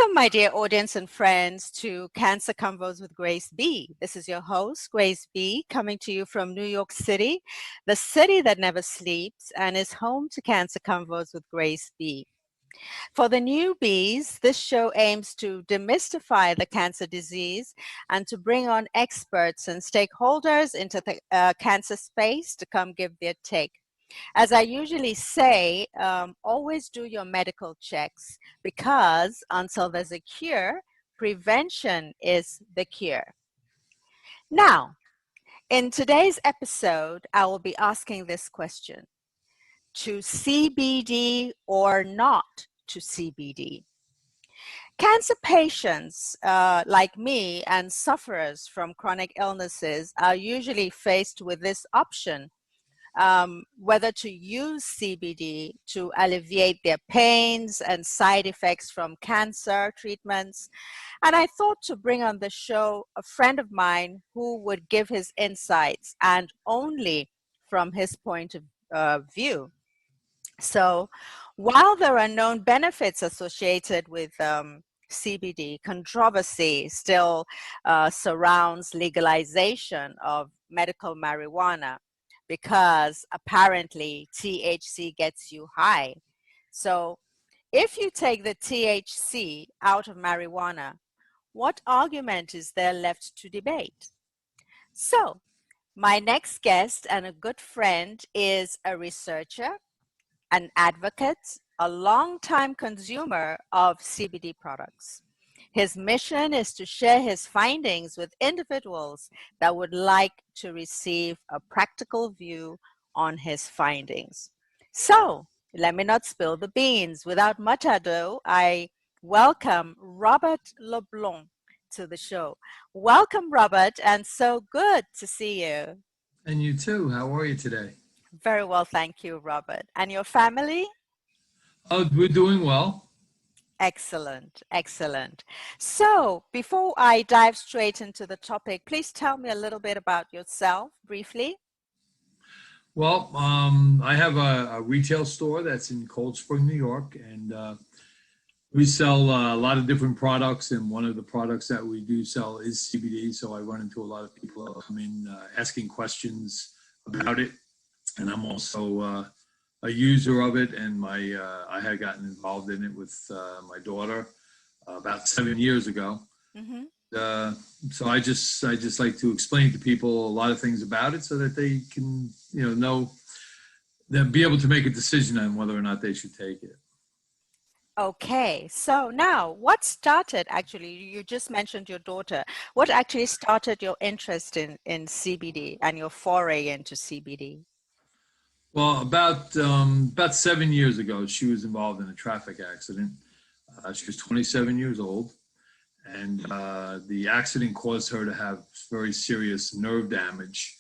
Welcome, my dear audience and friends, to Cancer Convos with Grace B. This is your host, Grace B, coming to you from New York City, the city that never sleeps and is home to Cancer Convos with Grace B. For the newbies, this show aims to demystify the cancer disease and to bring on experts and stakeholders into the cancer space to come give their take. As I usually say, always do your medical checks because until there's a cure, prevention is the cure. Now, in today's episode, I will be asking this question: to CBD or not to CBD? Cancer patients like me and sufferers from chronic illnesses are usually faced with this option. Whether to use CBD to alleviate their pains and side effects from cancer treatments. And I thought to bring on the show a friend of mine who would give his insights and only from his point of view. So while there are known benefits associated with CBD, controversy still surrounds legalization of medical marijuana, because apparently THC gets you high. So if you take the THC out of marijuana, what argument is there left to debate? So my next guest and a good friend is a researcher, an advocate, a longtime consumer of CBD products. His mission is to share his findings with individuals that would like to receive a practical view on his findings. So, let me not spill the beans. Without much ado, I welcome Robert LeBlanc to the show. Welcome, Robert, and so good to see you. And you too. How are you today? Very well, thank you, Robert. And your family? Oh, we're doing well. Excellent, excellent. So before I dive straight into the topic, please tell me a little bit about yourself briefly. Well, I have a retail store that's in Cold Spring, New York, and we sell a lot of different products, and one of the products that we do sell is CBD, so I run into a lot of people that come in asking questions about it, and I'm also a user of it, and I had gotten involved in it with my daughter about 7 years ago. Mm-hmm. So I just like to explain to people a lot of things about it so that they can know then be able to make a decision on whether or not they should take it. Okay, so now what started, actually, you just mentioned your daughter. What actually started your interest in CBD and your foray into CBD? Well, about 7 years ago, she was involved in a traffic accident. She was 27 years old, and the accident caused her to have very serious nerve damage,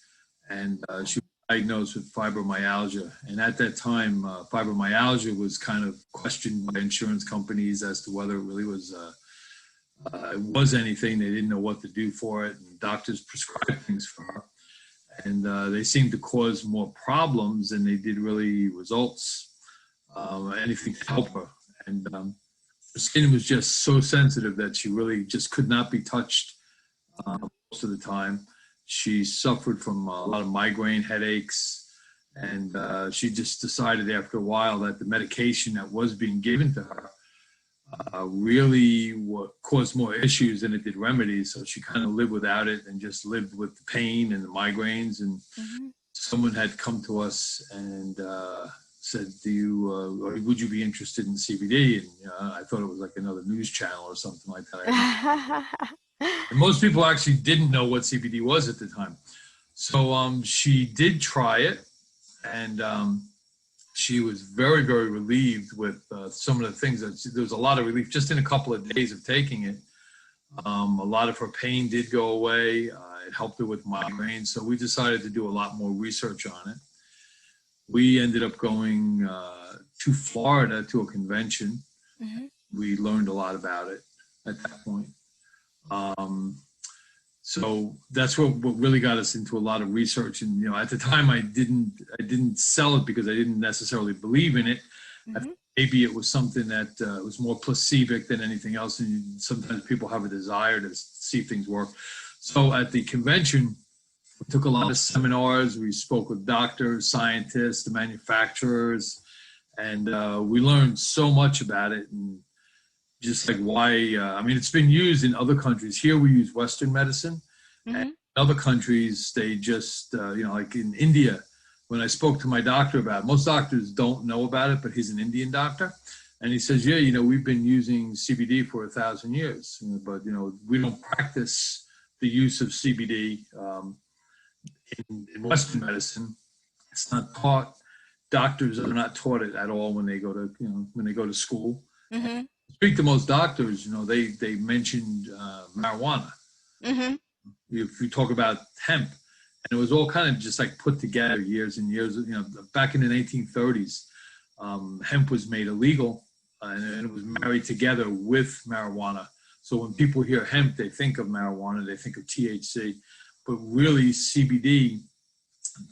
and she was diagnosed with fibromyalgia. And at that time, fibromyalgia was kind of questioned by insurance companies as to whether it really was anything. They didn't know what to do for it, and doctors prescribed things for her. And they seemed to cause more problems than they did really results, anything to help her. And her skin was just so sensitive that she really just could not be touched most of the time. She suffered from a lot of migraine headaches, and she just decided after a while that the medication that was being given to her really caused more issues than it did remedies. So she kind of lived without it and just lived with the pain and the migraines. And someone had come to us and said, would you be interested in CBD? And I thought it was like another news channel or something like that. And most people actually didn't know what CBD was at the time. So she did try it, and she was very, very relieved with some of the things. There was a lot of relief just in a couple of days of taking it. A lot of her pain did go away. It helped her with migraine. So we decided to do a lot more research on it. We ended up going to Florida to a convention. Mm-hmm. We learned a lot about it at that point. So that's what really got us into a lot of research. And, at the time I didn't sell it because I didn't necessarily believe in it. Mm-hmm. At the maybe it was something that was more placebo than anything else. And sometimes people have a desire to see things work. So at the convention, we took a lot of seminars. We spoke with doctors, scientists, the manufacturers, and we learned so much about it. And just like why, I mean, it's been used in other countries. Here we use Western medicine. And in other countries, they just, like in India, when I spoke to my doctor about it, most doctors don't know about it, but he's an Indian doctor. And he says, yeah, we've been using CBD for 1,000 years, but, we don't practice the use of CBD in Western medicine. It's not taught. Doctors are not taught it at all when they go to school. Mm-hmm. Speak to most doctors, they mentioned marijuana. Mm-hmm. If you talk about hemp, and it was all kind of just like put together years and years. Back in the 1930s, hemp was made illegal, and it was married together with marijuana. So when people hear hemp, they think of marijuana, they think of THC, but really CBD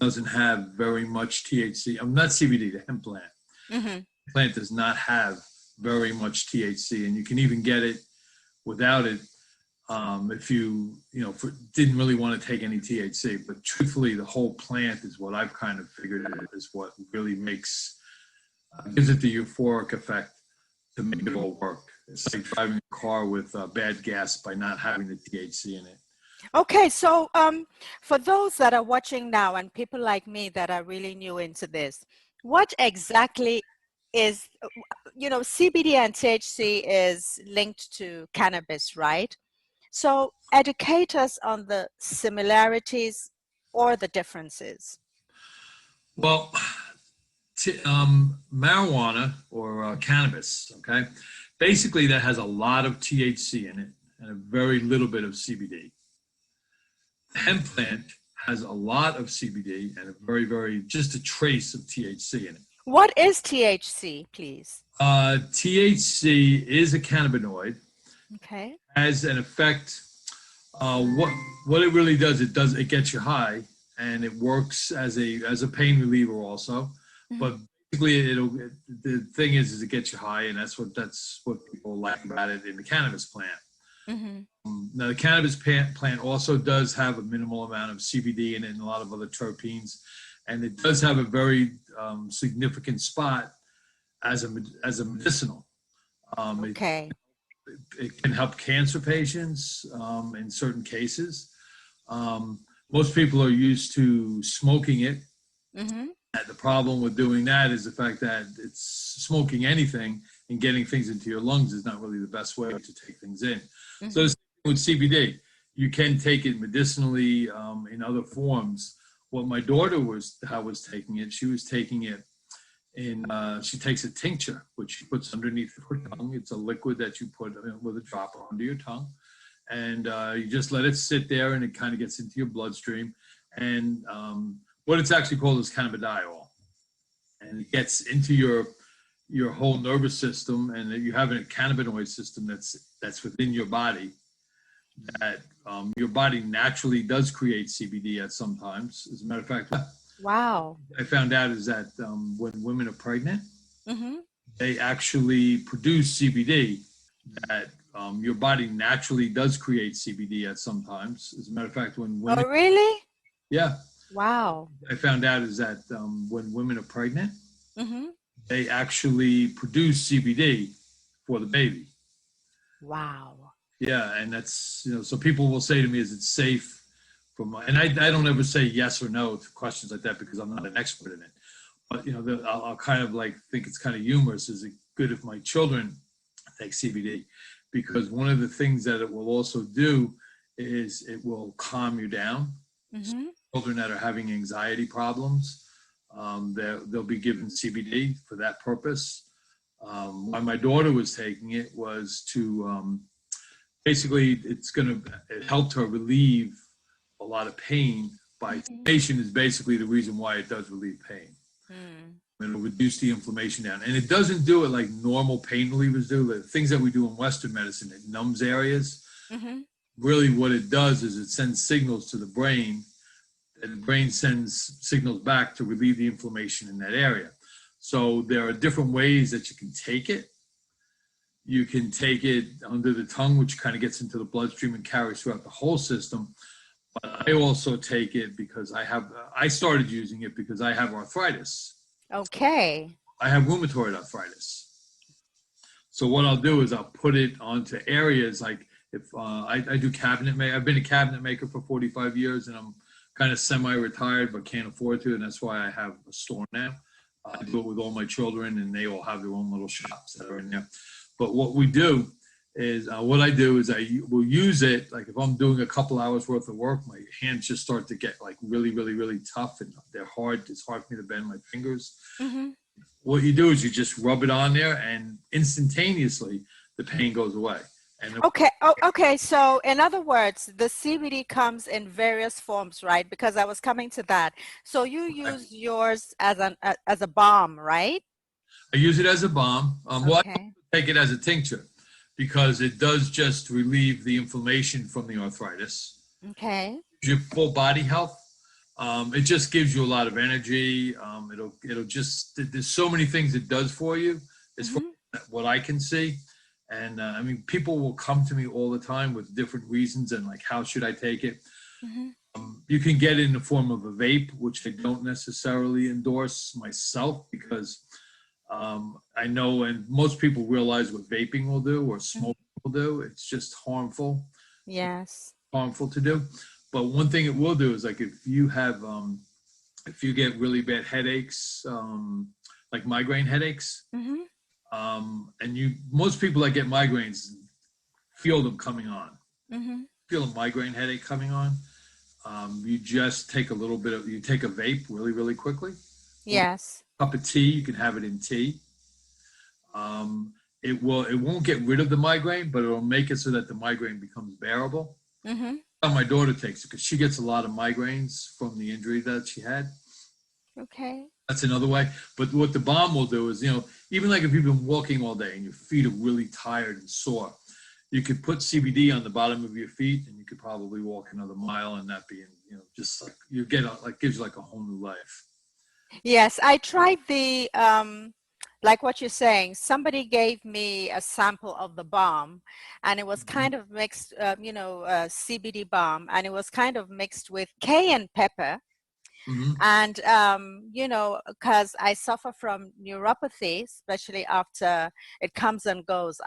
doesn't have very much THC. Not CBD, the hemp plant. Mm-hmm. The plant does not have very much THC, and you can even get it without it. If you didn't really want to take any THC, but truthfully, the whole plant is what I've kind of figured out is what really gives it the euphoric effect to make it all work. It's like driving a car with bad gas by not having the THC in it. Okay, so for those that are watching now and people like me that are really new into this, what exactly is, CBD and THC is linked to cannabis, right? So educate us on the similarities or the differences. Well, marijuana or cannabis, okay, basically that has a lot of THC in it and a very little bit of CBD. The hemp plant has a lot of CBD and just a trace of THC in it. What is THC, please? THC is a cannabinoid. Okay. Has an effect. What it really does, it gets you high, and it works as a pain reliever also. Mm-hmm. But basically, the thing is it gets you high, and that's what people like about it in the cannabis plant. Mm-hmm. Now, the cannabis plant also does have a minimal amount of CBD in it and a lot of other terpenes, and it does have a very significant spot as a medicinal. Okay. It can help cancer patients in certain cases. Most people are used to smoking it. Mm-hmm. And the problem with doing that is the fact that it's smoking anything and getting things into your lungs is not really the best way to take things in. Mm-hmm. So with CBD, you can take it medicinally in other forms. What my daughter was taking it, she was taking it she takes a tincture, which she puts underneath her tongue. It's a liquid that you put with a dropper under your tongue. And you just let it sit there, and it kind of gets into your bloodstream. And what it's actually called is cannabidiol. And it gets into your whole nervous system, and you have a cannabinoid system that's within your body that your body naturally does create CBD at sometimes. As a matter of fact, wow. I found out is that when women are pregnant, mm-hmm. they actually produce CBD that your body naturally does create CBD at sometimes. As a matter of fact, when women... Oh, really? Yeah. Wow. I found out is that when women are pregnant, mm-hmm. they actually produce CBD for the baby. Wow. Yeah, and that's, so people will say to me, is it safe? And I don't ever say yes or no to questions like that because I'm not an expert in it. But, I'll kind of think it's kind of humorous. Is it good if my children take CBD? Because one of the things that it will also do is it will calm you down. Mm-hmm. So children that are having anxiety problems, they'll be given CBD for that purpose. Why my daughter was taking it was to basically it helped her relieve a lot of pain by inflammation is basically the reason why it does relieve pain. It'll reduce the inflammation down. And it doesn't do it like normal pain relievers do. The things that we do in Western medicine, it numbs areas. Mm-hmm. Really what it does is it sends signals to the brain, and the brain sends signals back to relieve the inflammation in that area. So there are different ways that you can take it. You can take it under the tongue, which kind of gets into the bloodstream and carries throughout the whole system. But I also take it because I started using it because I have arthritis. Okay. I have rheumatoid arthritis. So what I'll do is I'll put it onto areas like if I do cabinet maker. I've been a cabinet maker for 45 years and I'm kind of semi-retired but can't afford to, and that's why I have a store now. I do it with all my children and they all have their own little shops that are in there. But what we do is, what I do is I will use it, like if I'm doing a couple hours worth of work, my hands just start to get like really, really, really tough and they're hard. It's hard for me to bend my fingers. Mm-hmm. What you do is you just rub it on there and instantaneously the pain goes away. And Okay. Oh, okay. So in other words, the CBD comes in various forms, right? Because I was coming to that. So you use yours as a balm, right? I use it as a balm. Well, I Okay. take it as a tincture because it does just relieve the inflammation from the arthritis. Okay. Your full body health. It just gives you a lot of energy. It'll just, there's so many things it does for you as far as what I can see. And I mean, people will come to me all the time with different reasons and like, how should I take it? Mm-hmm. You can get it in the form of a vape, which I don't necessarily endorse myself because I know, and most people realize what vaping will do or smoking will do. It's just harmful. Yes. Harmful to do. But one thing it will do is like if you have, if you get really bad headaches, like migraine headaches, Mm-hmm. and most people that get migraines feel them coming on. Mm-hmm. Feel a migraine headache coming on. You just take you take a vape really, really quickly. Yes. A cup of tea, you can have it in tea. It won't get rid of the migraine, but it'll make it so that the migraine becomes bearable. Mm-hmm. My daughter takes it because she gets a lot of migraines from the injury that she had. Okay. That's another way. But what the balm will do is, even like if you've been walking all day and your feet are really tired and sore, you could put CBD on the bottom of your feet and you could probably walk another mile and not be, just like gives you like a whole new life. Yes, I tried the like what you're saying. Somebody gave me a sample of the balm, and it was kind of mixed, CBD balm, and it was kind of mixed with cayenne pepper. Mm-hmm. And because I suffer from neuropathy, especially after it comes and goes,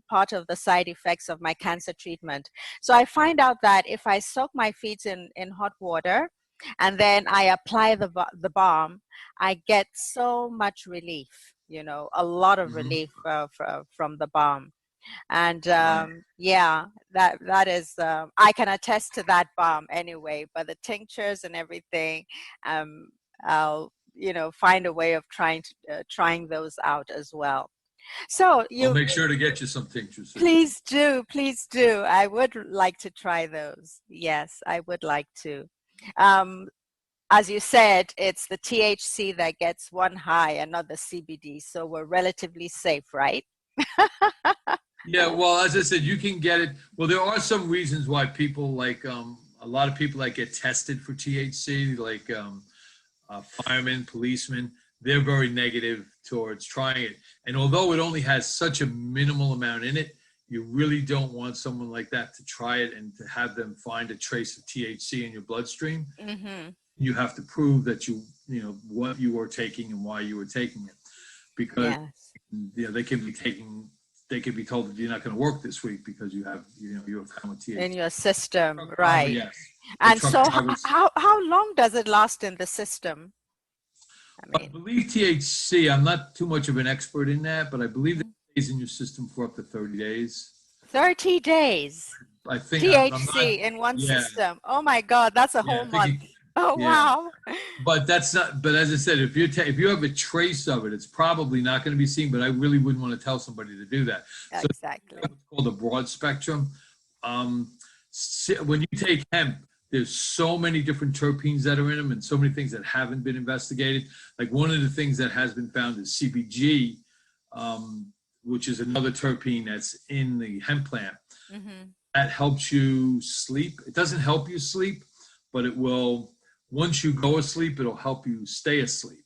part of the side effects of my cancer treatment. So I find out that if I soak my feet in hot water and then I apply the balm, I get so much relief, a lot of Mm-hmm. relief from the balm. And Right. yeah, that is, I can attest to that balm anyway, but the tinctures and everything, I'll, find a way of trying those out as well. So I'll make sure to get you some tinctures. please do, please do. I would like to try those. Yes, I would like to. Um, as you said, it's the THC that gets one high and not the CBD. So we're relatively safe, right? Yeah, well, as I said, you can get it. Well, there are some reasons why people like a lot of people that get tested for THC, like firemen, policemen, they're very negative towards trying it. And although it only has such a minimal amount in it, you really don't want someone like that to try it and to have them find a trace of THC in your bloodstream. Mm-hmm. You have to prove that what you were taking and why you were taking it, because Yes. they could be told that you're not going to work this week because you have found THC In your system, truck driver, right? yes. And Truck so drivers. how long does it last in the system? I believe THC, I'm not too much of an expert in that, but I believe it stays in your system for up to 30 days. 30 days. I think I'm not, THC in one yeah, system. Oh my God, that's a yeah, whole month. Oh yeah. wow. But that's not, but as I said, if you have a trace of it, it's probably not going to be seen, but I really wouldn't want to tell somebody to do that. So Exactly. what's called a broad spectrum. When you take hemp, there's so many different terpenes that are in them and so many things that haven't been investigated. Like one of the things that has been found is CBG, which is another terpene that's in the hemp plant. Mm-hmm. That helps you sleep. It doesn't help you sleep, but once you go asleep, it'll help you stay asleep.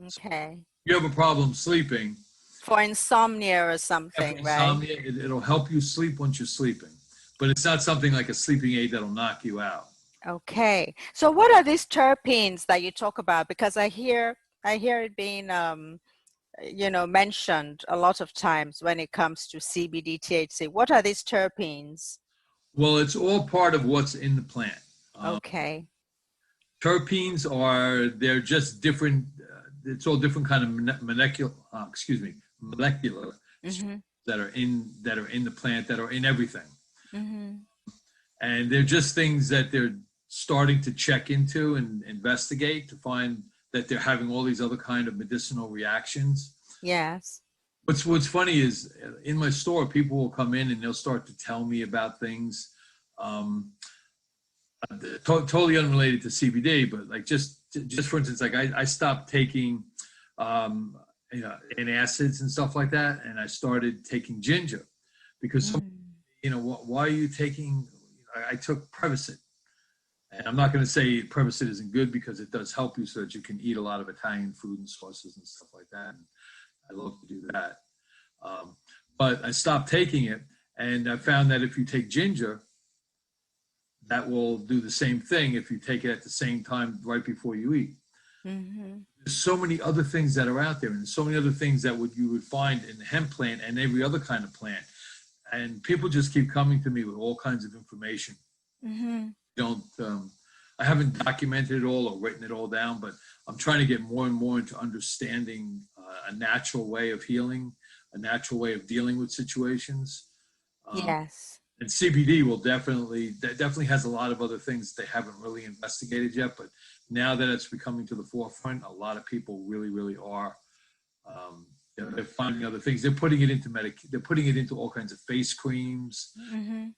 Okay. you have a problem sleeping, For insomnia or for something, right? insomnia, it'll help you sleep once you're sleeping. But it's not something like a sleeping aid that'll knock you out. Okay. So what are these terpenes that you talk about? Because I hear it being mentioned a lot of times when it comes to CBD, THC. What are these terpenes? Well, it's all part of what's in the plant. Okay. Terpenes they're just different. It's all different kind of molecular Mm-hmm. that are in the plant that are in everything, Mm-hmm. and they're just things that they're starting to check into and investigate to find that they're having all these other kind of medicinal reactions. Yes. What's funny is in my store, people will come in and they'll start to tell me about things. Um, Totally unrelated to CBD, but like just for instance, like I stopped taking antacids and stuff like that, and I started taking ginger because some, Mm. why are you taking? I took Prevacid, and I'm not going to say Prevacid isn't good because it does help you so that you can eat a lot of Italian food and sauces and stuff like that. And I love to do that, but I stopped taking it, and I found that if you take ginger, that will do the same thing if you take it at the same time right before you eat. Mm-hmm. There's so many other things that are out there, and so many other things that you would find in the hemp plant and every other kind of plant. And people just keep coming to me with all kinds of information. Mm-hmm. Don't I haven't documented it all or written it all down, but I'm trying to get more and more into understanding a natural way of healing, a natural way of dealing with situations. Yes. And CBD definitely has a lot of other things they haven't really investigated yet. But now that it's becoming to the forefront, a lot of people really, really are. They're finding other things. They're putting it into They're putting it into all kinds of face creams. Mm-hmm.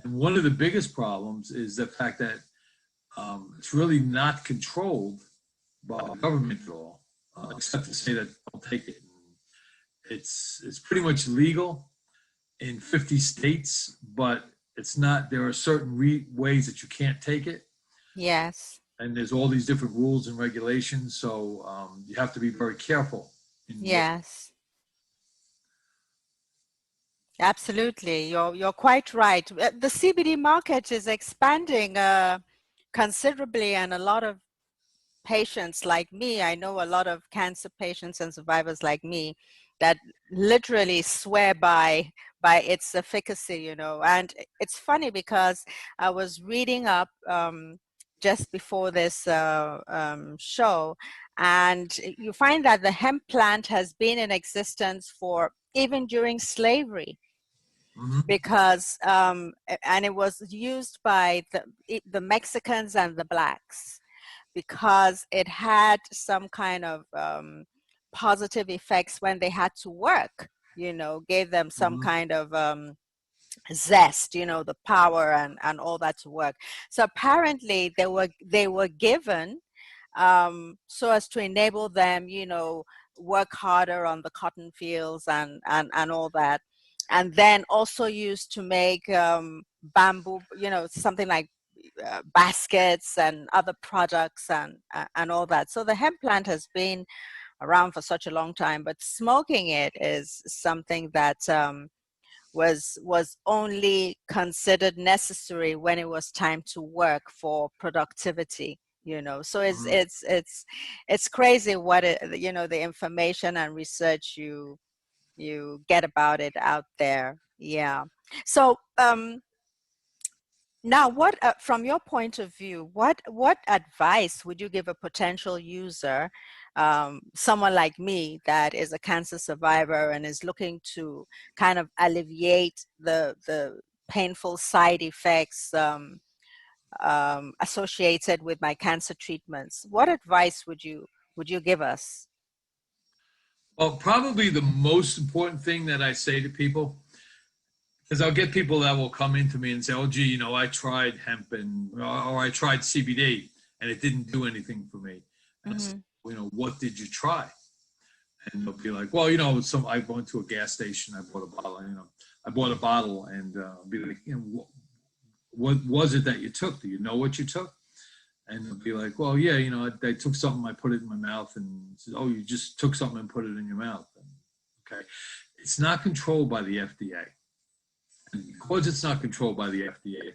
And one of the biggest problems is the fact that it's really not controlled by the government at all, except to say that don't take it. It's pretty much legal in 50 states, but it's not. There are certain ways that you can't take it, Yes. and there's all these different rules and regulations. So you have to be very careful in what. Yes. Absolutely. You're quite right. The CBD market is expanding considerably, and a lot of patients like me, I know a lot of cancer patients and survivors like me that literally swear by its efficacy. And it's funny because I was reading up just before this show, and you find that the hemp plant has been in existence for even during slavery, Mhm. because and it was used by the Mexicans and the blacks because it had some kind of positive effects when they had to work, gave them some Mhm. kind of zest, the power and all that to work. So apparently they were given so as to enable them, work harder on the cotton fields and all that. And then also used to make bamboo, something like baskets and other products and all that. So the hemp plant has been around for such a long time, but smoking it is something that was only considered necessary when it was time to work for productivity. So it's Mhm. it's it's it's crazy what the information and research you get about it out there. Yeah. So now, what from your point of view, what advice would you give a potential user, someone like me that is a cancer survivor and is looking to kind of alleviate the painful side effects associated with my cancer treatments? What advice would you give us? Well, probably the most important thing that I say to people is I'll get people that will come into me and say, "Oh, gee, I tried hemp or I tried CBD and it didn't do anything for me." And I say, Hmm. "What did you try?" And they'll be like, "Well, I went to a gas station, I bought a bottle, and be like, what was it that you took? Do you know what you took?" And they'll be like, well, yeah, you know, I took something, I put it in my mouth, and says, oh, you just took something and put it in your mouth. Okay. It's not controlled by the FDA. And because it's not controlled by the FDA,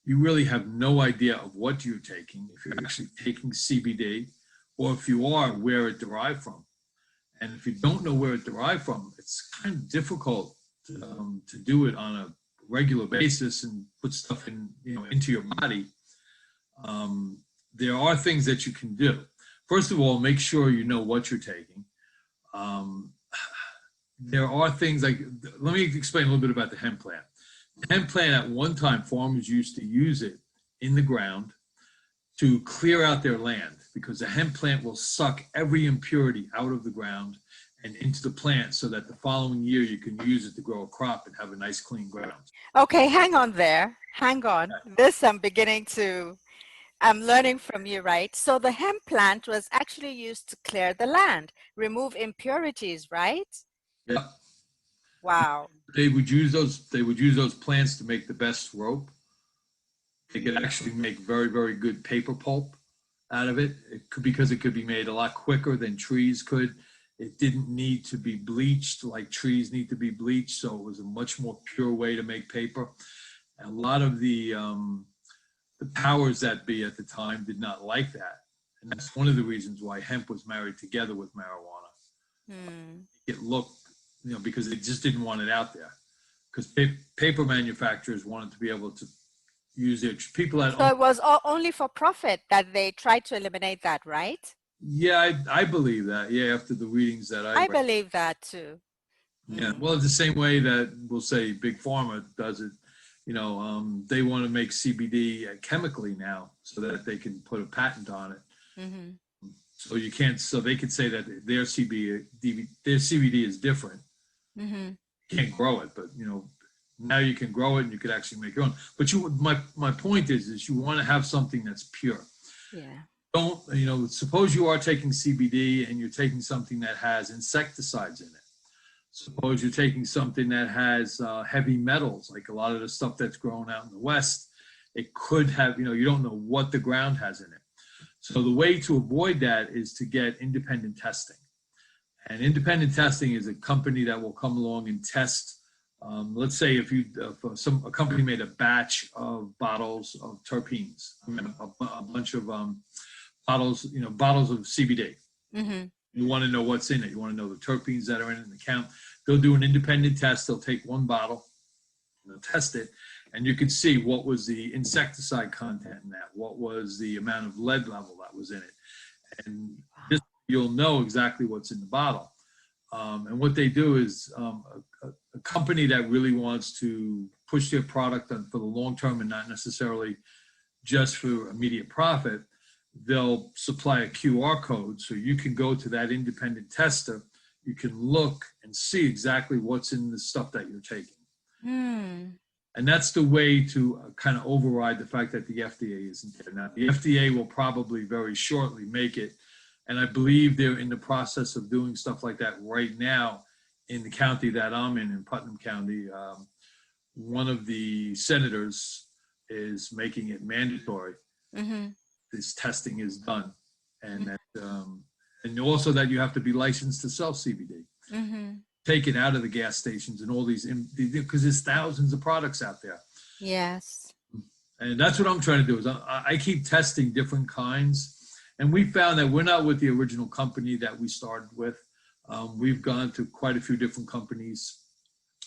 you really have no idea of what you're taking, if you're actually taking CBD, or if you are, where it derived from. And if you don't know where it derived from, it's kind of difficult to do it on a regular basis and put stuff in, you know, into your body. There are things that you can do. First of all, make sure you know what you're taking. There are things like, let me explain a little bit about the hemp plant. The hemp plant, at one time, farmers used to use it in the ground to clear out their land, because the hemp plant will suck every impurity out of the ground and into the plant, so that the following year you can use it to grow a crop and have a nice clean ground. Okay, hang on there. Hang on. This I'm learning from you, right? So the hemp plant was actually used to clear the land, remove impurities, right? Yeah. Wow. They would use those plants to make the best rope. They could actually make very, very good paper pulp out of it. Because it could be made a lot quicker than trees could. It didn't need to be bleached like trees need to be bleached, so it was a much more pure way to make paper. And a lot of the powers that be at the time did not like that. And that's one of the reasons why hemp was married together with marijuana. It looked, you know, because they just didn't want it out there. Because paper manufacturers wanted to be able to use it. People that So it was only for profit that they tried to eliminate that, right? Yeah, I believe that. Yeah, after the readings that I believe that too. Yeah, well, the same way that we'll say Big Pharma does it. You know, they want to make CBD chemically now, so that they can put a patent on it. So you can't. So they could say that their CBD is different. You can't grow it, but you know, now you can grow it and you could actually make your own. But my point is you want to have something that's pure. Yeah. Don't, you know, suppose you are taking CBD and you're taking something that has insecticides in it. Suppose you're taking something that has heavy metals, like a lot of the stuff that's grown out in the West. It could have, you know, you don't know what the ground has in it. So the way to avoid that is to get independent testing. And independent testing is a company that will come along and test. Let's say if a company made a batch of bottles of terpenes, a bunch of bottles of CBD. You want to know what's in it. You want to know the terpenes that are in it and the count. They'll do an independent test. They'll take one bottle, they'll test it, and you can see what was the insecticide content in that, what was the amount of lead level that was in it. And this, you'll know exactly what's in the bottle. And what they do is a company that really wants to push their product for the long term and not necessarily just for immediate profit, they'll supply a QR code so you can go to that independent tester. You can look and see exactly what's in the stuff that you're taking. And that's the way to kind of override the fact that the FDA isn't there. Now, the FDA will probably very shortly make it. And I believe they're in the process of doing stuff like that right now in the county that I'm in Putnam County. One of the senators is making it mandatory. This testing is done, and that, and also that you have to be licensed to sell CBD. Take it out of the gas stations and all these, because there's thousands of products out there. Yes. And that's what I'm trying to do is I keep testing different kinds, and we found that we're not with the original company that we started with. We've gone to quite a few different companies,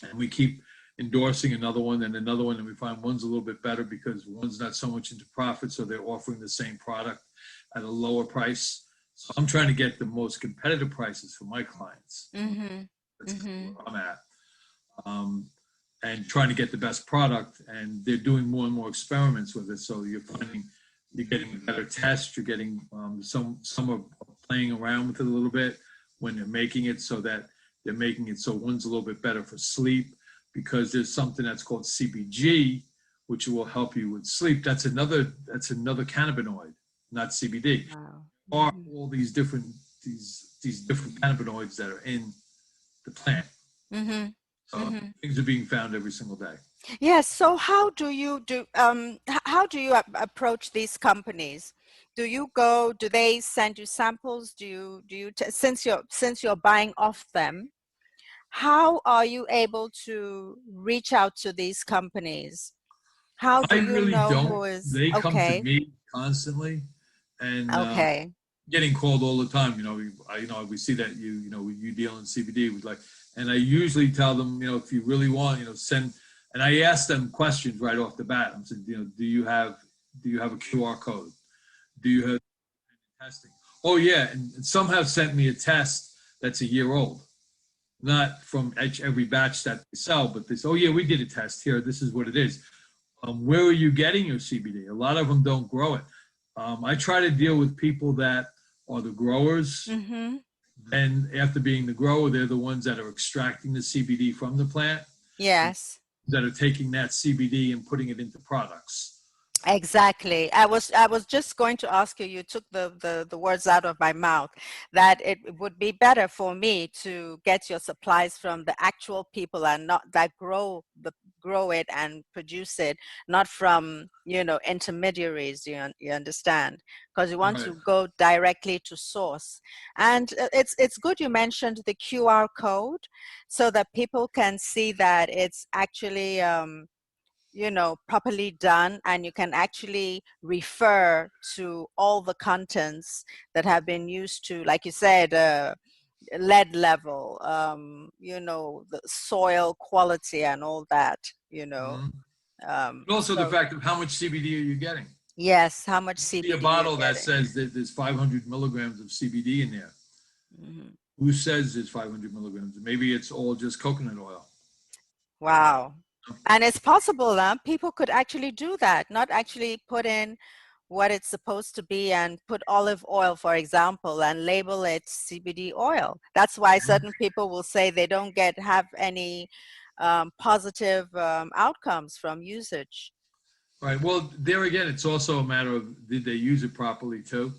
and we keep endorsing another one and another one, and we find one's a little bit better because one's not so much into profit, so they're offering the same product at a lower price. So I'm trying to get the most competitive prices for my clients. That's where I'm at. And trying to get the best product, and they're doing more and more experiments with it. So you're getting a better test. You're getting some are playing around with it a little bit when they're making it, so that they're making it so one's a little bit better for sleep, because there's something that's called CBG, which will help you with sleep. That's another cannabinoid, not CBD. Wow. Are all these different different cannabinoids that are in the plant. So things are being found every single day. Yes. So how do you how do you approach these companies? Do you go? Do they send you samples? Since you're buying off them, how are you able to reach out to these companies? How I do you really know don't. who is They come to okay? me constantly, and Okay. getting called all the time. We see that you deal in CBD. We like, and I usually tell them, if you really want, send. And I ask them questions right off the bat. I'm saying, do you have a QR code? Do you have testing? Oh yeah, and some have sent me a test that's a year old, not from every batch that they sell, but they say, oh yeah, we did a test here. This is what it is. Where are you getting your CBD? A lot of them don't grow it. I try to deal with people that are the growers. Mm-hmm. And after being the grower, they're the ones that are extracting the CBD from the plant, Yes. that are taking that CBD and putting it into products. Exactly. I was just going to ask you, you took the words out of my mouth, that it would be better for me to get your supplies from the actual people and not that grow it and produce it, not from, intermediaries, you understand? Because you want Right. to go directly to source. And it's good you mentioned the QR code so that people can see that it's actually properly done, and you can actually refer to all the contents that have been used to, like you said, lead level, the soil quality and all that, Mm-hmm. And also the so fact of how much CBD are you getting? yes, how much See a CBD you're bottle that getting. says that there's 500 milligrams of CBD in there. Mhm. Who says there's 500 milligrams? Maybe it's all just coconut oil. Wow. And it's possible that people could actually do that, not actually put in what it's supposed to be and put olive oil, for example, and label it CBD oil. That's why certain people will say they don't have any positive outcomes from usage. Right. Well, there again, it's also a matter of, did they use it properly too?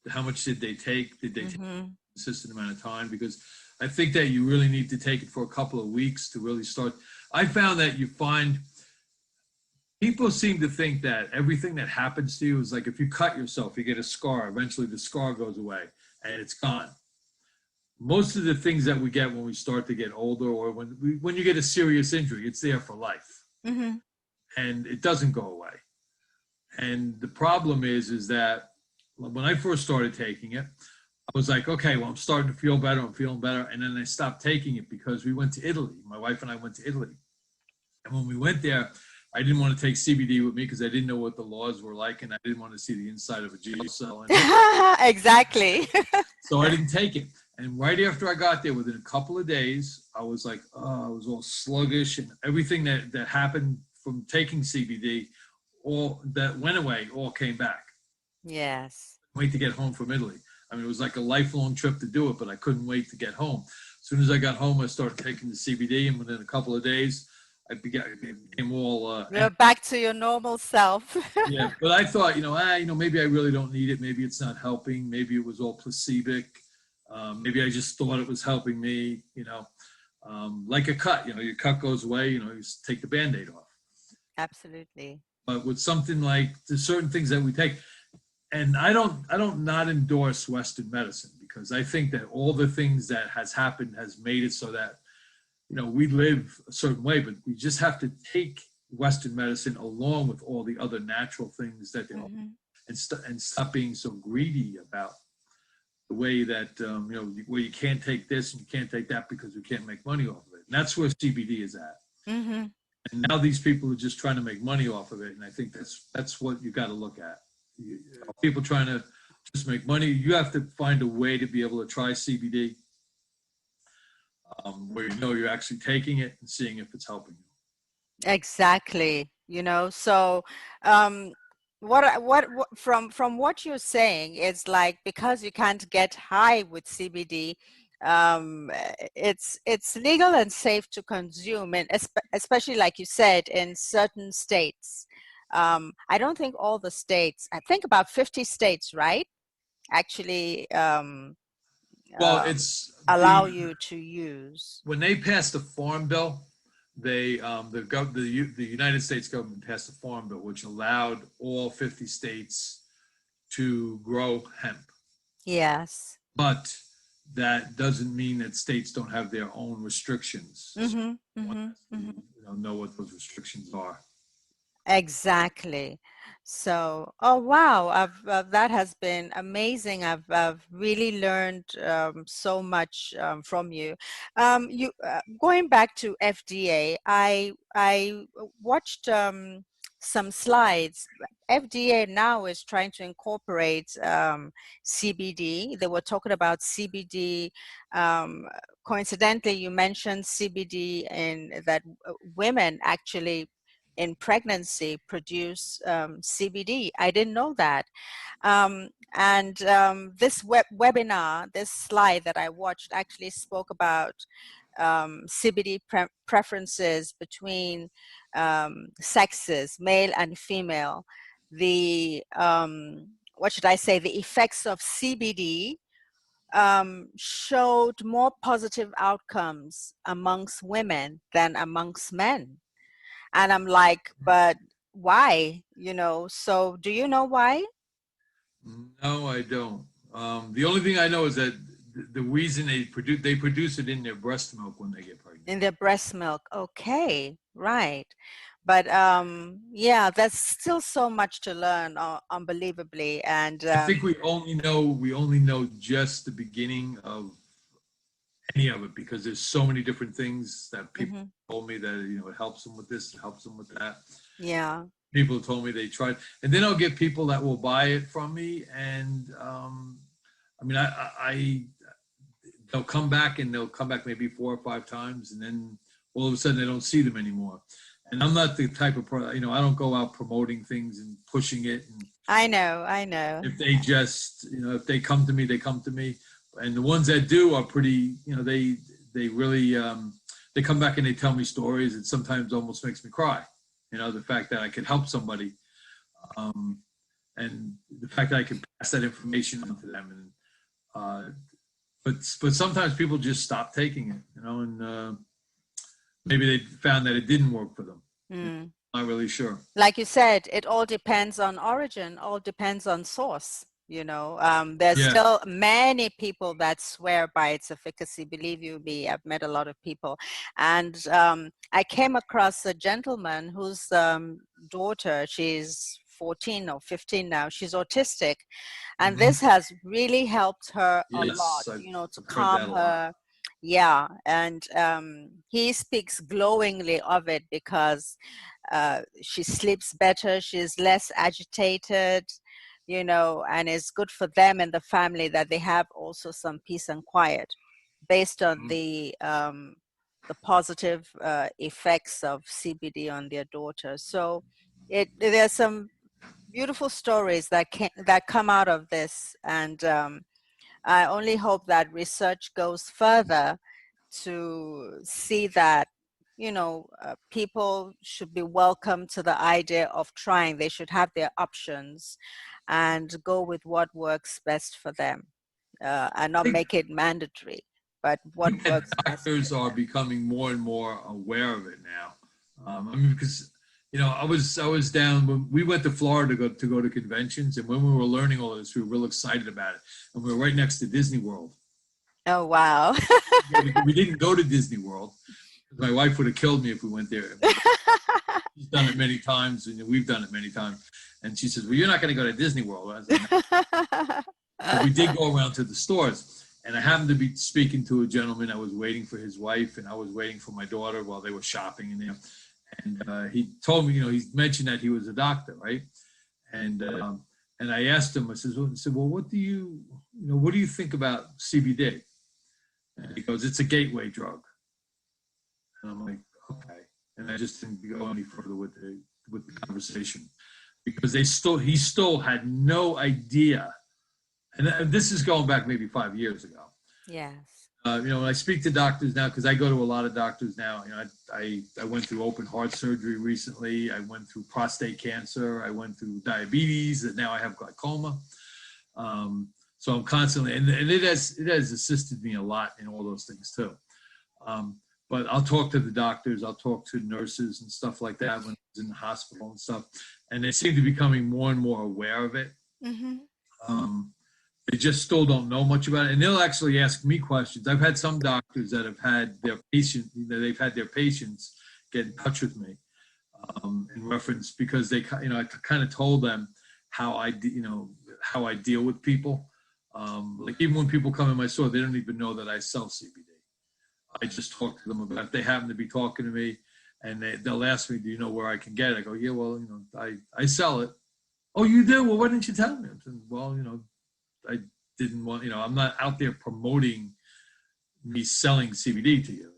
How much did they take? Did they take Mm-hmm. a consistent amount of time? Because I think that you really need to take it for a couple of weeks to really start. I found that you find people seem to think that everything that happens to you is like, if you cut yourself, you get a scar. Eventually, the scar goes away and it's gone. Most of the things that we get when we start to get older, or when you get a serious injury, it's there for life, Mm-hmm. and it doesn't go away. And the problem is that when I first started taking it, I was like, okay, well, I'm starting to feel better. I'm feeling better. And then I stopped taking it because we went to Italy. My wife and I went to Italy. And when we went there, I didn't want to take CBD with me because I didn't know what the laws were like, and I didn't want to see the inside of a jail cell. Exactly. So I didn't take it. And right after I got there, within a couple of days, I was like, oh, I was all sluggish, and everything that happened from taking CBD, all that went away, all came back. Yes. Wait to get home from Italy. I mean, it was like a lifelong trip to do it, but I couldn't wait to get home. As soon as I got home, I started taking the CBD, and within a couple of days, became all You're back to your normal self. yeah. But I thought, maybe I really don't need it. Maybe it's not helping. Maybe it was all placebo. Maybe I just thought it was helping me. Like a cut. Your cut goes away. You just take the Band-Aid off. Absolutely. But with something like there's certain things that we take, and I don't not endorse Western medicine, because I think that all the things that has happened has made it so that we live a certain way, but we just have to take Western medicine along with all the other natural things that they offer, Mm-hmm. and stop being so greedy about the way that where you can't take this and you can't take that because you can't make money off of it. And that's where CBD is at. Mm-hmm. And now these people are just trying to make money off of it, and I think that's what you got to look at. People trying to just make money. You have to find a way to be able to try CBD, where you're actually taking it and seeing if it's helping you. Exactly. So what from what you're saying, it's like, because you can't get high with CBD, it's legal and safe to consume, and especially, like you said, in certain states. I don't think all the states, I think about 50 states, right, actually Well, um, it's allow the you to use. when they passed the farm bill, they the United States government passed a farm bill which allowed all 50 states to grow hemp. Yes. But that doesn't mean that states don't have their own restrictions. So one has to, know what those restrictions are. Exactly. So, oh wow, that has been amazing. I've really learned so much from you. Going back to FDA, I watched some slides. FDA now is trying to incorporate CBD. They were talking about CBD. Coincidentally, you mentioned CBD and that women actually in pregnancy produce CBD. I didn't know that. This webinar, this slide that I watched actually spoke about CBD preferences between sexes, male and female. The, what should I say, the effects of CBD showed more positive outcomes amongst women than amongst men. And I'm like, but why? So do you know why? No, I don't. The only thing I know is that the reason they produce it in their breast milk when they get pregnant. In their breast milk. Okay, right. But yeah, there's still so much to learn, unbelievably. And I think we only know just the beginning of any of it, because there's so many different things that people told me that it helps them with this, it helps them with that. Yeah. People told me they tried, and then I'll get people that will buy it from me, and I mean, they'll come back maybe 4 or 5 times, and then all of a sudden I don't see them anymore. And I'm not the type of I don't go out promoting things and pushing it. And I know. if they just, if they come to me, they come to me. And the ones that do are pretty, they really, they come back and they tell me stories. It sometimes almost makes me cry, the fact that I could help somebody. And the fact that I can pass that information on to them. And, but sometimes people just stop taking it, and maybe they found that it didn't work for them. Not really sure. Like you said, it all depends on origin, all depends on source. There's still many people that swear by its efficacy. Believe you me, I've met a lot of people. And I came across a gentleman whose daughter, she's 14 or 15 now, she's autistic. And this has really helped her a lot, to calm her. Yeah, and he speaks glowingly of it because she sleeps better, she's less agitated, and it's good for them and the family that they have also some peace and quiet based on the positive effects of CBD on their daughter. So there's some beautiful stories that come out of this, and I only hope that research goes further to see that people should be welcome to the idea of trying. They should have their options and go with what works best for them, and not make it mandatory, but what works best. Doctors are becoming more and more aware of it now. I mean, because I was down when we went to Florida to go to conventions, and when we were learning all of this, we were real excited about it, and we were right next to Disney World. Oh wow! We didn't go to Disney World. My wife would have killed me if we went there. She's done it many times, and we've done it many times. And she says, "Well, you're not going to go to Disney World." I was like, "No." But we did go around to the stores, and I happened to be speaking to a gentleman. I was waiting for his wife, and I was waiting for my daughter while they were shopping in there. And he told me, he mentioned that he was a doctor, right? And I asked him, I said, "Well, what do you think about CBD?" And he goes, "It's a gateway drug." And I'm like, okay. And I just didn't go any further with the conversation, because he still had no idea. And this is going back maybe 5 years ago. Yes. When I speak to doctors now, because I go to a lot of doctors now, I went through open heart surgery recently. I went through prostate cancer. I went through diabetes, and now I have glaucoma. So I'm constantly, and it has assisted me a lot in all those things too. But I'll talk to the doctors, I'll talk to nurses and stuff like that when I was in the hospital and stuff. And they seem to be becoming more and more aware of it. They just still don't know much about it. And they'll actually ask me questions. I've had some doctors that have had their they've had their patients get in touch with me in reference, because they, I kind of told them how I deal with people. Like even when people come in my store, they don't even know that I sell CBD. I just talk to them about, if they happen to be talking to me and they'll ask me, do you know where I can get it? I go, yeah, well, I sell it. Oh, you do? Well, why didn't you tell me? I said, well, I didn't want, I'm not out there promoting me selling CBD to you,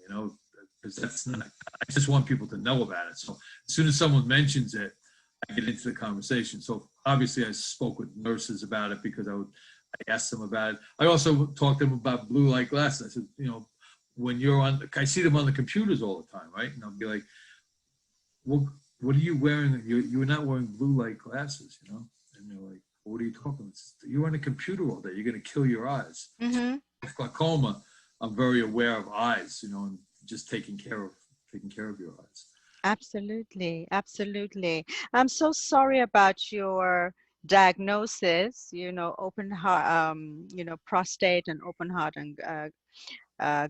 because that's not, I just want people to know about it. So as soon as someone mentions it, I get into the conversation. So obviously I spoke with nurses about it because I asked them about it. I also talked to them about blue light glasses. I said, when you're I see them on the computers all the time, right? And I'll be like, what are you wearing? You're not wearing blue light glasses, And they're like, what are you talking about? You're on a computer all day. You're going to kill your eyes. With glaucoma, I'm very aware of eyes, and just taking care of your eyes. Absolutely. Absolutely. I'm so sorry about your diagnosis, open heart, prostate and open heart and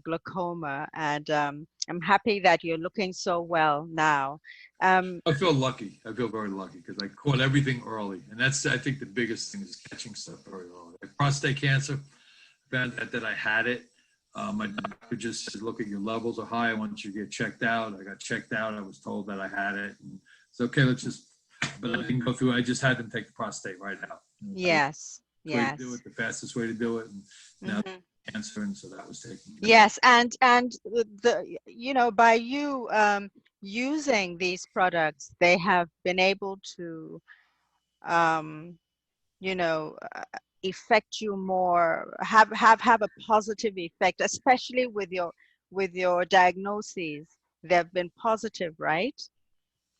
glaucoma. And I'm happy that you're looking so well now. I feel lucky. I feel very lucky because I caught everything early. And that's, I think, the biggest thing is catching stuff very early. Like prostate cancer, found out that I had it. My doctor just said, look, at your levels are high. I want you to get checked out. I got checked out. I was told that I had it. And it's okay, but I didn't go through. I just had them take the prostate right out. Yes. Way to do it, the fastest way to do it. And now cancer, and so that was taken. Yes, and by you using these products, they have been able to affect you more, have a positive effect, especially with your diagnoses. They've been positive, right?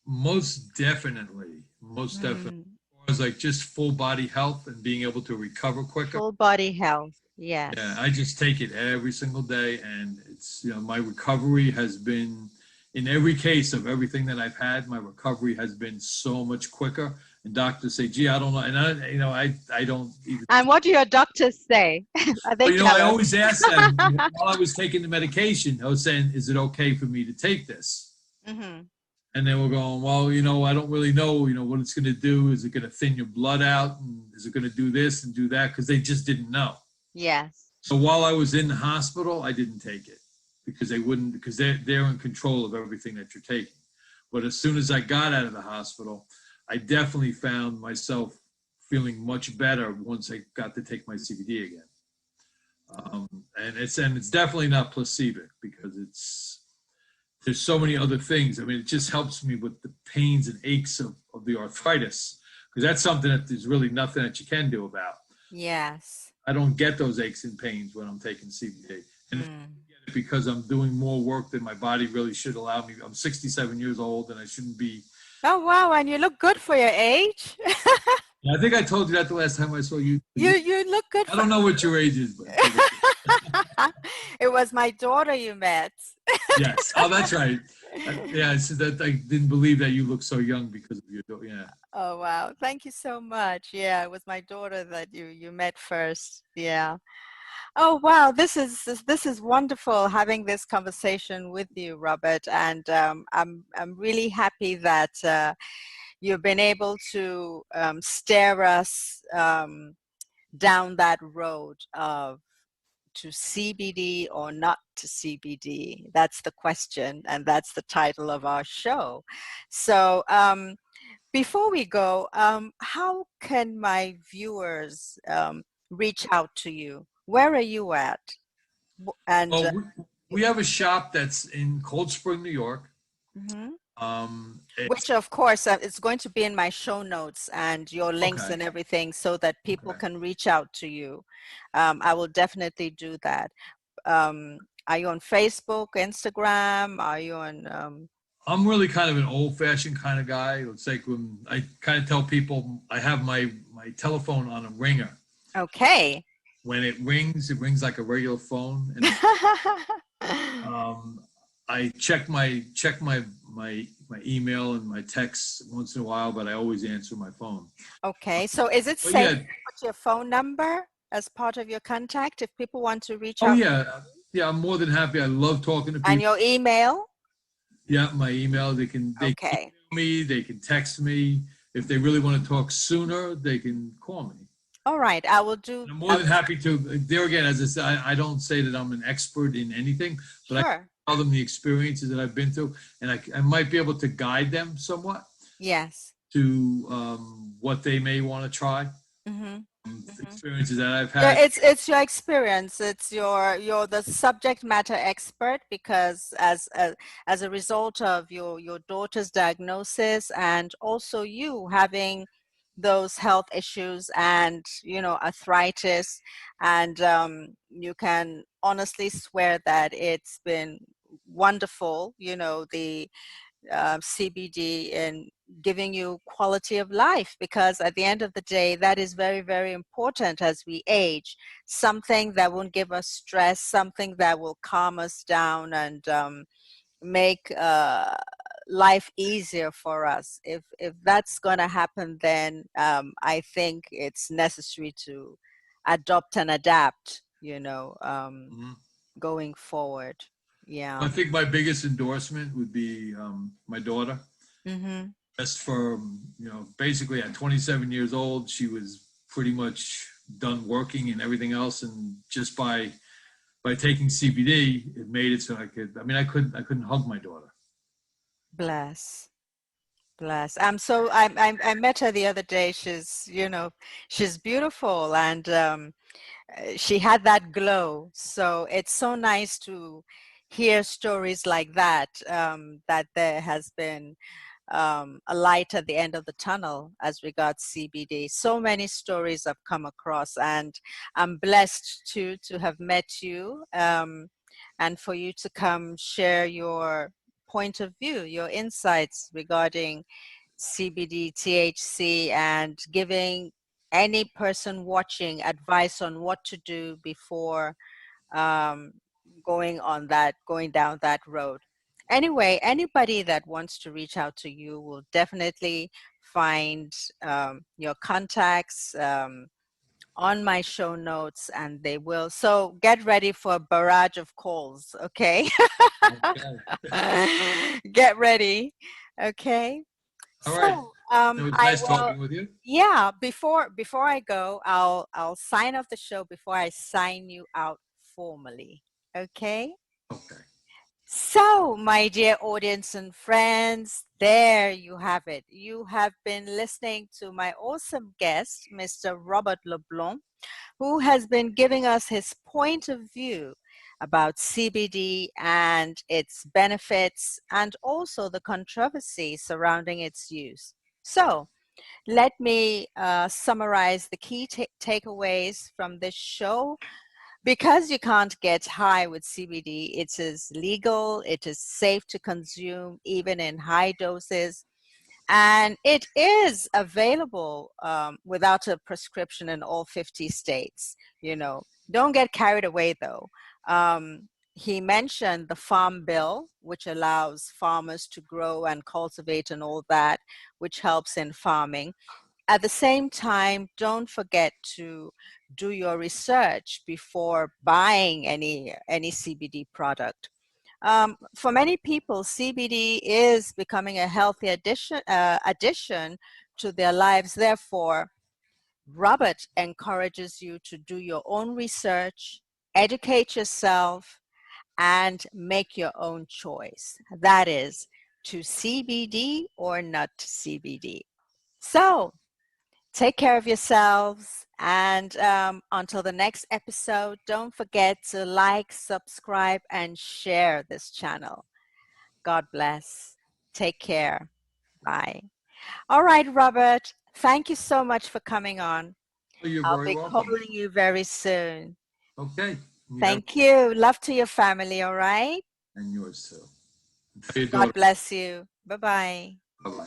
Most definitely. It was like just full body health and being able to recover quicker. Full body health, yes. Yeah, I just take it every single day, and it's, my recovery has been, in every case of everything that I've had, my recovery has been so much quicker. And doctors say, gee, I don't know. And I don't even. And what do your doctors say? I always ask them, while I was taking the medication, I was saying, is it okay for me to take this? And they were going, well, I don't really know, what it's going to do. Is it going to thin your blood out? And is it going to do this and do that? Because they just didn't know. Yes. So while I was in the hospital, I didn't take it because they wouldn't, because they're in control of everything that you're taking. But as soon as I got out of the hospital, I definitely found myself feeling much better once I got to take my CBD again. And it's definitely not placebo, because there's so many other things. I mean, it just helps me with the pains and aches of the arthritis, because that's something that there's really nothing that you can do about. Yes. I don't get those aches and pains when I'm taking CBD. And because I'm doing more work than my body really should allow me. I'm 67 years old and I shouldn't be. Oh, wow. And you look good for your age. I think I told you that the last time I saw you. You look good. I don't know what your age is, but. It was my daughter you met. Yes. Oh, that's right. Yeah, so that I didn't believe that you look so young because of your daughter. Yeah. Oh, wow. Thank you so much. Yeah, it was my daughter that you met first. Yeah. Oh, wow. This is wonderful having this conversation with you, Robert. And I'm really happy that you've been able to steer us down that road of to CBD or not to CBD. That's the question, and that's the title of our show. So before we go, how can my viewers reach out to you? Where are you at? And we have a shop that's in Cold Spring, New York. Which, of course, it's going to be in my show notes and your links and everything, so that people can reach out to you. I will definitely do that. Are you on Facebook, Instagram? Are you on? I'm really kind of an old-fashioned kind of guy. It's like when I kind of tell people I have my telephone on a ringer. Okay. When it rings like a regular phone. And I check my email and my texts once in a while, but I always answer my phone. Okay, so is it But safe yeah, to put your phone number as part of your contact if people want to reach oh out? yeah, I'm more than happy. I love talking to And people. your email? Yeah, my email. They can Okay. email me. They can text me. If they really want to talk sooner, they can call me. All right, I will do. I'm more than happy to. There again, as I said, I don't say that I'm an expert in anything, but I Sure. tell them the experiences that I've been through, and I might be able to guide them somewhat Yes. to what they may want to try. Mm-hmm. Experiences that I've Yeah, had. it's your experience. It's you're the subject matter expert because as a result of your daughter's diagnosis and also you having those health issues and arthritis, and you can honestly swear that it's been wonderful, the CBD and giving you quality of life, because at the end of the day that is very, very important as we age. Something that won't give us stress, something that will calm us down and make life easier for us. If that's going to happen, then I think it's necessary to adopt and adapt, Mhm. going forward. I Yeah. think my biggest endorsement would be my daughter. Mm-hmm. Just for basically at 27 years old, she was pretty much done working and everything else, and just by taking CBD, it made it so I could. I mean, I couldn't hug my daughter. Bless. Bless. I met her the other day. She's beautiful, and she had that glow. So it's so nice to hear stories like that, that there has been a light at the end of the tunnel as regards CBD. So many stories I've come across, and I'm blessed to have met you, and for you to come share your point of view, your insights regarding CBD, THC, and giving any person watching advice on what to do before um, going down that road. Anyway, anybody that wants to reach out to you will definitely find your contacts on my show notes, and they will. So get ready for a barrage of calls, okay? Okay. Get ready, okay? All right. So It was I nice will. talking with you. Yeah. Before I go, I'll sign off the show before I sign you out formally. Okay. Okay. So, my dear audience and friends, there you have it. You have been listening to my awesome guest, Mr. Robert LeBlanc, who has been giving us his point of view about CBD and its benefits, and also the controversy surrounding its use. So, let me summarize the key takeaways from this show. Because you can't get high with CBD, it is legal, it is safe to consume even in high doses, and it is available without a prescription in all 50 states. Don't get carried away though. He mentioned the Farm Bill, which allows farmers to grow and cultivate and all that, which helps in farming. At the same time, don't forget to do your research before buying any CBD product. For many people, CBD is becoming a healthy addition to their lives. Therefore, Robert encourages you to do your own research, educate yourself, and make your own choice. That is, to CBD or not to CBD. So, take care of yourselves. And until the next episode, don't forget to like, subscribe, and share this channel. God bless. Take care. Bye. All right, Robert. Thank you so much for coming on. Well, you're I'll very be welcome. calling you very soon. Okay. You have, Thank you. Love to your family. All right. and yours too. How you doing? God bless you. Bye bye. Bye bye.